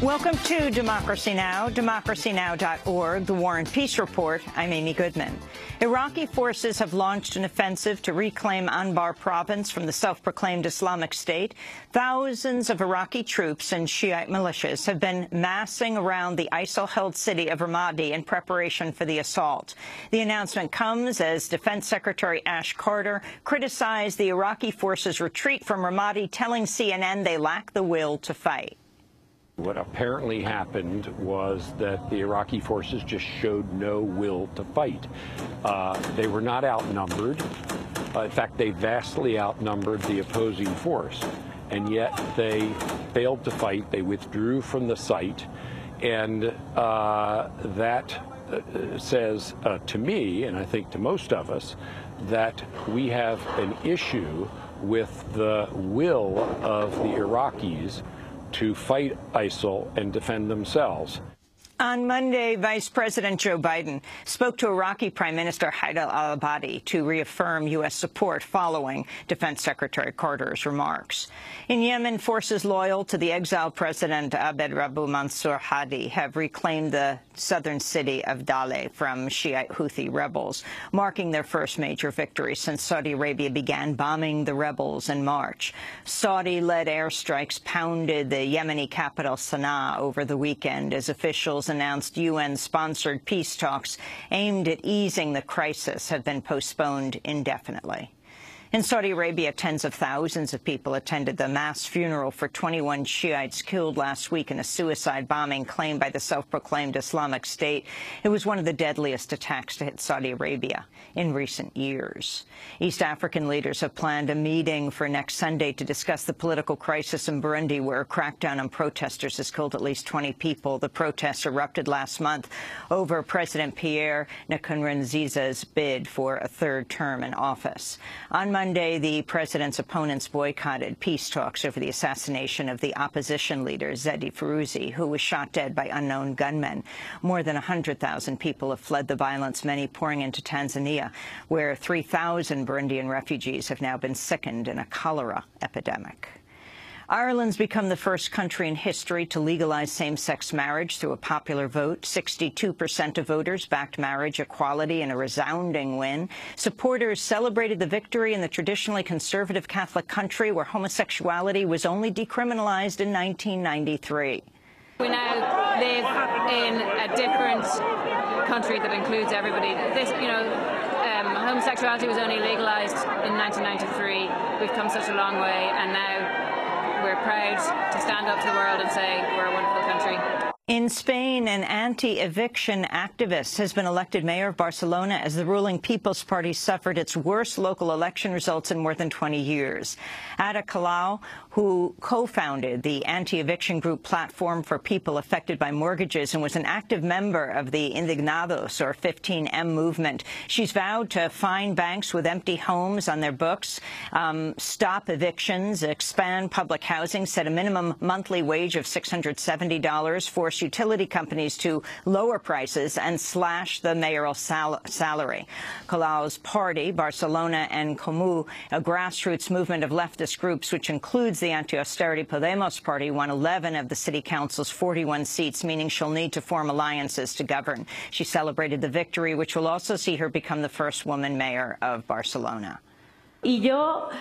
Welcome to Democracy Now!, democracynow.org, The War and Peace Report. I'm Amy Goodman. Iraqi forces have launched an offensive to reclaim Anbar province from the self-proclaimed Islamic State. Thousands of Iraqi troops and Shiite militias have been massing around the ISIL-held city of Ramadi in preparation for the assault. The announcement comes as Defense Secretary Ash Carter criticized the Iraqi forces' retreat from Ramadi, telling CNN they lack the will to fight. What apparently happened was that the Iraqi forces just showed no will to fight. They were not outnumbered. In fact, they vastly outnumbered the opposing force, and yet they failed to fight. They withdrew from the site, and that says to me, and I think to most of us, that we have an issue with the will of the Iraqis to fight ISIL and defend themselves. On Monday, Vice President Joe Biden spoke to Iraqi Prime Minister Haidar al-Abadi to reaffirm U.S. support following Defense Secretary Carter's remarks. In Yemen, forces loyal to the exiled President Abed Rabbu Mansour Hadi have reclaimed the southern city of Daleh from Shiite Houthi rebels, marking their first major victory since Saudi Arabia began bombing the rebels in March. Saudi-led airstrikes pounded the Yemeni capital Sana'a over the weekend as officials announced UN-sponsored peace talks aimed at easing the crisis have been postponed indefinitely. In Saudi Arabia, tens of thousands of people attended the mass funeral for 21 Shiites killed last week in a suicide bombing claimed by the self-proclaimed Islamic State. It was one of the deadliest attacks to hit Saudi Arabia in recent years. East African leaders have planned a meeting for next Sunday to discuss the political crisis in Burundi, where a crackdown on protesters has killed at least 20 people. The protests erupted last month over President Pierre Nkurunziza's bid for a third term in office. On Monday, the president's opponents boycotted peace talks over the assassination of the opposition leader, Zedi Firouzi, who was shot dead by unknown gunmen. More than 100,000 people have fled the violence, many pouring into Tanzania, where 3,000 Burundian refugees have now been sickened in a cholera epidemic. Ireland's become the first country in history to legalize same-sex marriage through a popular vote. 62% of voters backed marriage equality in a resounding win. Supporters celebrated the victory in the traditionally conservative Catholic country where homosexuality was only decriminalized in 1993. We now live in a different country that includes everybody. Homosexuality was only legalized in 1993. We've come such a long way, and now we're proud to stand up to the world and say we're a wonderful country. In Spain, an anti-eviction activist has been elected mayor of Barcelona as the ruling People's Party suffered its worst local election results in more than 20 years. Ada Colau, who co-founded the anti-eviction group Platform for People Affected by Mortgages and was an active member of the Indignados, or 15M movement. She's vowed to fine banks with empty homes on their books, stop evictions, expand public housing, set a minimum monthly wage of $670, force utility companies to lower prices, and slash the mayoral salary. Colau's party, Barcelona en Comú, a grassroots movement of leftist groups, which includes the anti-austerity Podemos party, won 11 of the city council's 41 seats, meaning she'll need to form alliances to govern. She celebrated the victory, which will also see her become the first woman mayor of Barcelona. We are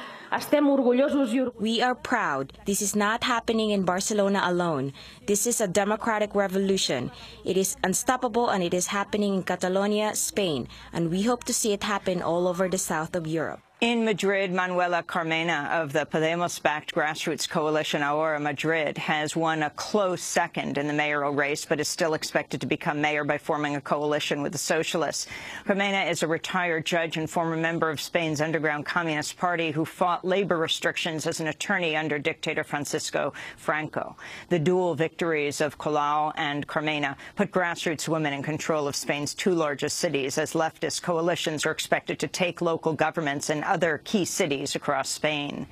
proud. This is not happening in Barcelona alone. This is a democratic revolution. It is unstoppable, and it is happening in Catalonia, Spain, and we hope to see it happen all over the south of Europe. In Madrid, Manuela Carmena of the Podemos-backed grassroots coalition Ahora Madrid has won a close second in the mayoral race, but is still expected to become mayor by forming a coalition with the socialists. Carmena is a retired judge and former member of Spain's underground Communist Party who fought labor restrictions as an attorney under dictator Francisco Franco. The dual victories of Colau and Carmena put grassroots women in control of Spain's two largest cities, as leftist coalitions are expected to take local governments in other key cities across Spain.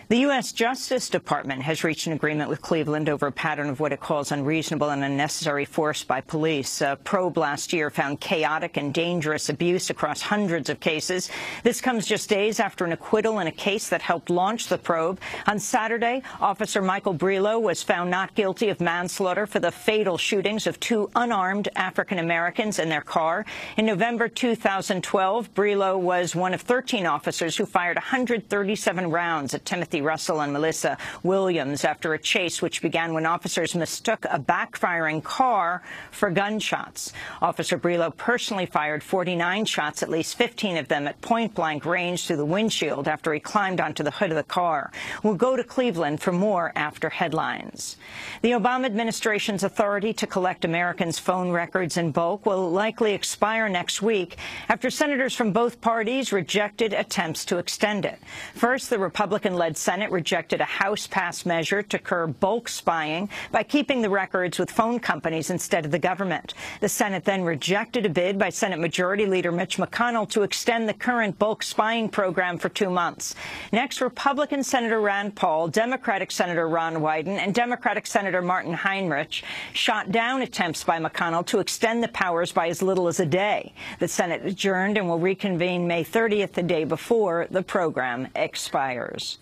The U.S. Justice Department has reached an agreement with Cleveland over a pattern of what it calls unreasonable and unnecessary force by police. A probe last year found chaotic and dangerous abuse across hundreds of cases. This comes just days after an acquittal in a case that helped launch the probe. On Saturday, Officer Michael Brillo was found not guilty of manslaughter for the fatal shootings of two unarmed African Americans in their car. In November 2012, Brillo was one of 13 officers who fired 137 rounds at Timothy Russell and Melissa Williams after a chase which began when officers mistook a backfiring car for gunshots. Officer Brillo personally fired 49 shots, at least 15 of them at point-blank range through the windshield after he climbed onto the hood of the car. We'll go to Cleveland for more after headlines. The Obama administration's authority to collect Americans' phone records in bulk will likely expire next week after senators from both parties rejected attempts to extend it. First, the Republican-led Senate rejected a House-passed measure to curb bulk spying by keeping the records with phone companies instead of the government. The Senate then rejected a bid by Senate Majority Leader Mitch McConnell to extend the current bulk spying program for 2 months. Next, Republican Senator Rand Paul, Democratic Senator Ron Wyden, and Democratic Senator Martin Heinrich shot down attempts by McConnell to extend the powers by as little as a day. The Senate adjourned and will reconvene May 30th, the day before the program expires.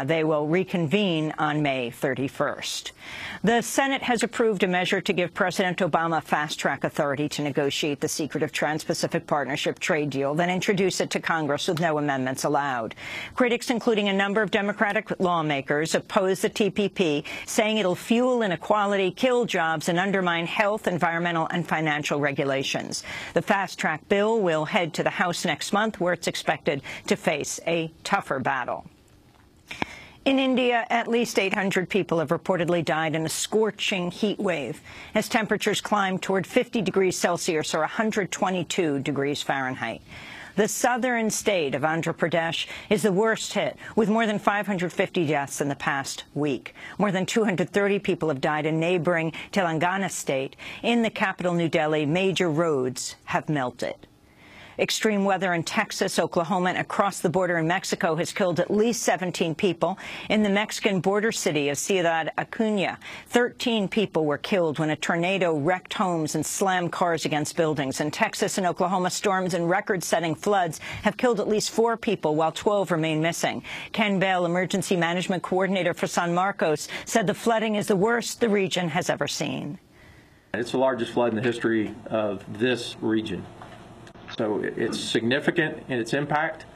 They will reconvene on May 31st. The Senate has approved a measure to give President Obama fast-track authority to negotiate the secretive Trans-Pacific Partnership trade deal, then introduce it to Congress with no amendments allowed. Critics, including a number of Democratic lawmakers, oppose the TPP, saying it'll fuel inequality, kill jobs, and undermine health, environmental, and financial regulations. The fast-track bill will head to the House next month, where it's expected to face a tougher battle. In India, at least 800 people have reportedly died in a scorching heat wave as temperatures climb toward 50 degrees Celsius or 122 degrees Fahrenheit. The southern state of Andhra Pradesh is the worst hit, with more than 550 deaths in the past week. More than 230 people have died in neighboring Telangana state. In the capital, New Delhi, major roads have melted. Extreme weather in Texas, Oklahoma, and across the border in Mexico has killed at least 17 people. In the Mexican border city of Ciudad Acuña, 13 people were killed when a tornado wrecked homes and slammed cars against buildings. In Texas and Oklahoma, storms and record-setting floods have killed at least 4 people, while 12 remain missing. Ken Bell, emergency management coordinator for San Marcos, said the flooding is the worst the region has ever seen. It's the largest flood in the history of this region. So it's significant in its impact.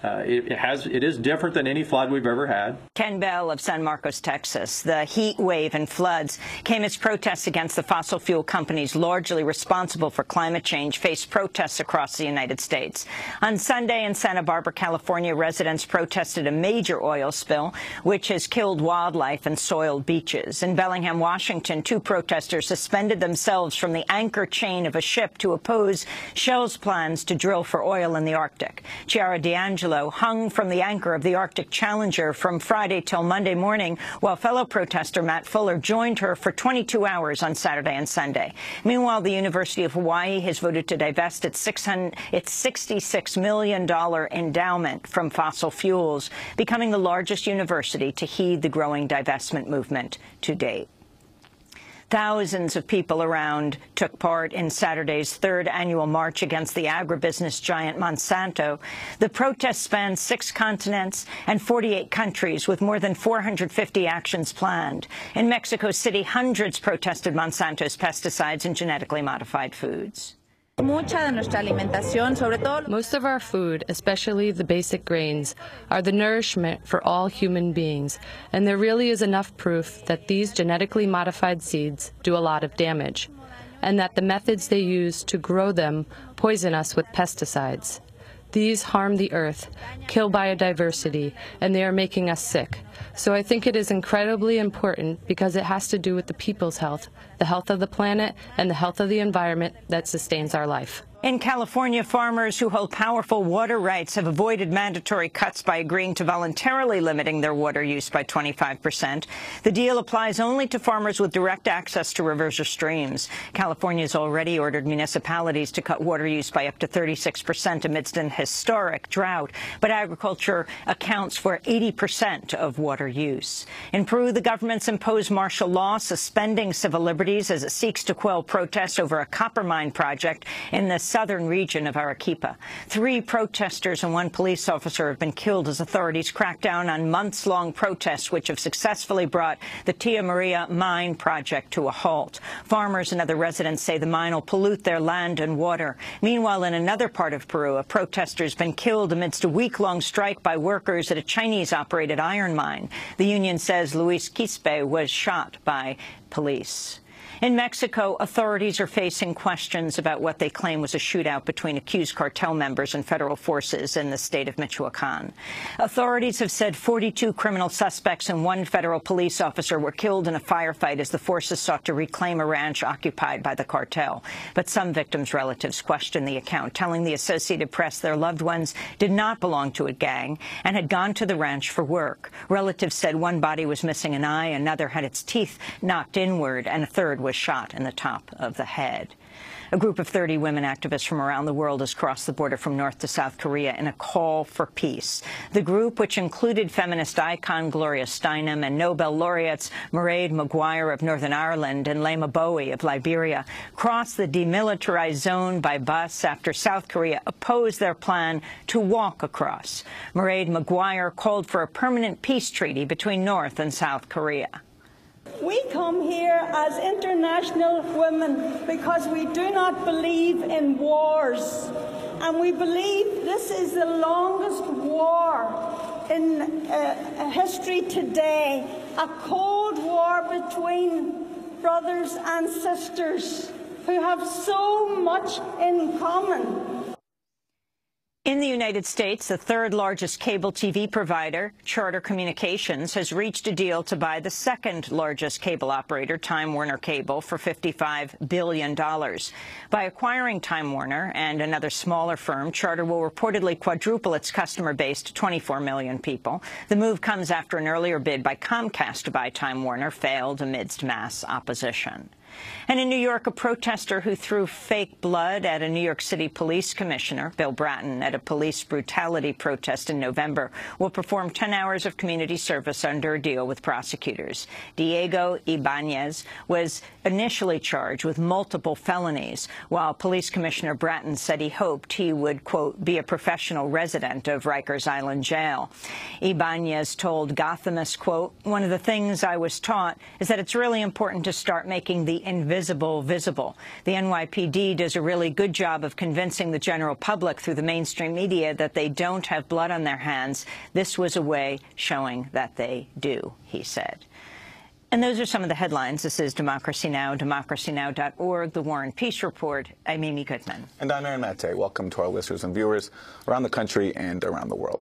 It is different than any flood we've ever had. Ken Bell of San Marcos, Texas. The heat wave and floods came as protests against the fossil fuel companies largely responsible for climate change faced protests across the United States. On Sunday in Santa Barbara, California, residents protested a major oil spill, which has killed wildlife and soiled beaches. In Bellingham, Washington, 2 protesters suspended themselves from the anchor chain of a ship to oppose Shell's plans to drill for oil in the Arctic. Chiara D'Angelo hung from the anchor of the Arctic Challenger from Friday till Monday morning, while fellow protester Matt Fuller joined her for 22 hours on Saturday and Sunday. Meanwhile, the University of Hawaii has voted to divest its $66 million endowment from fossil fuels, becoming the largest university to heed the growing divestment movement to date. Thousands of people around took part in Saturday's 3rd annual march against the agribusiness giant Monsanto. The protest spans 6 continents and 48 countries, with more than 450 actions planned. In Mexico City, hundreds protested Monsanto's pesticides in genetically modified foods. Most of our food, especially the basic grains, are the nourishment for all human beings, and there really is enough proof that these genetically modified seeds do a lot of damage, and that the methods they use to grow them poison us with pesticides. These harm the earth, kill biodiversity, and they are making us sick. So I think it is incredibly important because it has to do with the people's health, the health of the planet, and the health of the environment that sustains our life. In California, farmers who hold powerful water rights have avoided mandatory cuts by agreeing to voluntarily limiting their water use by 25%. The deal applies only to farmers with direct access to rivers or streams. California has already ordered municipalities to cut water use by up to 36% amidst an historic drought, but agriculture accounts for 80% of water use. In Peru, the government's imposed martial law, suspending civil liberties as it seeks to quell protests over a copper mine project in the southern region of Iraqi. 3 protesters and 1 police officer have been killed as authorities crack down on months-long protests which have successfully brought the Tia Maria mine project to a halt. Farmers and other residents say the mine will pollute their land and water. Meanwhile, in another part of Peru, a protester has been killed amidst a week-long strike by workers at a Chinese-operated iron mine. The union says Luis Quispe was shot by police. In Mexico, authorities are facing questions about what they claim was a shootout between accused cartel members and federal forces in the state of Michoacan. Authorities have said 42 criminal suspects and 1 federal police officer were killed in a firefight as the forces sought to reclaim a ranch occupied by the cartel. But some victims' relatives question the account, telling the Associated Press their loved ones did not belong to a gang and had gone to the ranch for work. Relatives said one body was missing an eye, another had its teeth knocked inward, and a third was shot in the top of the head. A group of 30 women activists from around the world has crossed the border from North to South Korea in a call for peace. The group, which included feminist icon Gloria Steinem and Nobel laureates Mairead Maguire of Northern Ireland and Lema Bowie of Liberia, crossed the demilitarized zone by bus after South Korea opposed their plan to walk across. Mairead Maguire called for a permanent peace treaty between North and South Korea. We come here as international women because we do not believe in wars, and we believe this is the longest war in history today, a cold war between brothers and sisters who have so much in common. In the United States, the 3rd largest cable TV provider, Charter Communications, has reached a deal to buy the 2nd largest cable operator, Time Warner Cable, for $55 billion. By acquiring Time Warner and another smaller firm, Charter will reportedly quadruple its customer base to 24 million people. The move comes after an earlier bid by Comcast to buy Time Warner failed amidst mass opposition. And in New York, a protester who threw fake blood at a New York City police commissioner, Bill Bratton, at a police brutality protest in November, will perform 10 hours of community service under a deal with prosecutors. Diego Ibanez was initially charged with multiple felonies, while Police Commissioner Bratton said he hoped he would, quote, be a professional resident of Rikers Island Jail. Ibanez told Gothamist, quote, one of the things I was taught is that it's really important to start making the invisible visible. The NYPD does a really good job of convincing the general public through the mainstream media that they don't have blood on their hands. This was a way showing that they do, he said. And those are some of the headlines. This is Democracy Now!, democracynow.org, The War and Peace Report. I'm Amy Goodman. And I'm Aaron Mate. Welcome to our listeners and viewers around the country and around the world.